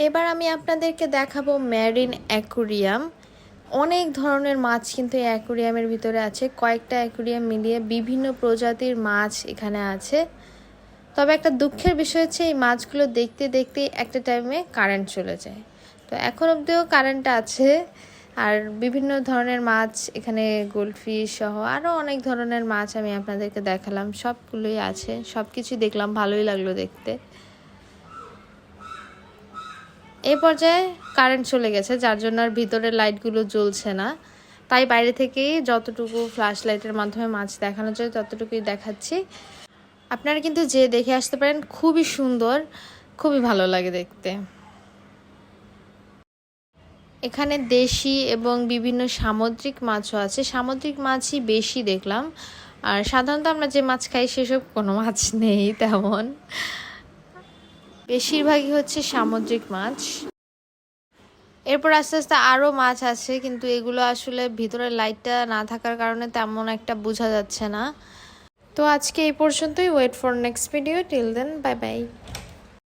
এবার আমি আপনাদেরকে দেখাবো মেরিন অ্যাকুরিয়াম। অনেক ধরনের মাছ কিন্তু এই অ্যাকুরিয়ামের ভিতরে আছে। কয়েকটা অ্যাকুরিয়াম মিলিয়ে বিভিন্ন প্রজাতির মাছ এখানে আছে। তবে একটা দুঃখের বিষয় হচ্ছে এই মাছগুলো দেখতে দেখতে একটা টাইমে কারেন্ট চলে যায়। তো এখন অবধিও কারেন্ট আছে। আর বিভিন্ন ধরনের মাছ এখানে, গোল্ডফিশ সহ আরও অনেক ধরনের মাছ আমি আপনাদেরকে দেখালাম। সবগুলোই আছে, সব কিছুই দেখলাম, ভালোই লাগলো দেখতে। এই পর্যায়ে কারেন্ট চলে গেছে, যার জন্য আর ভিতরের লাইটগুলো জ্বলছে না। তাই বাইরে থেকেই যতটুকু ফ্ল্যাশ লাইটের মাধ্যমে মাছ দেখানো যায় ততটুকুই দেখাচ্ছি। আপনারা কিন্তু যে দেখে আসতে পারেন, খুবই সুন্দর, খুবই ভালো লাগে দেখতে। এখানে দেশি এবং বিভিন্ন সামুদ্রিক মাছও আছে। সামুদ্রিক মাছই বেশি দেখলাম, আর সাধারণত আমরা যে মাছ খাই সেসব কোনো মাছ নেই তেমন। বেশিরভাগই হচ্ছে সামুদ্রিক মাছ। এরপর আস্তে আস্তে আরও মাছ আছে, কিন্তু এগুলো আসলে ভিতরে লাইটটা না থাকার কারণে তেমন একটা বোঝা যাচ্ছে না। তো আজকে এই পর্যন্তই। Wait for next video. Till then, bye by.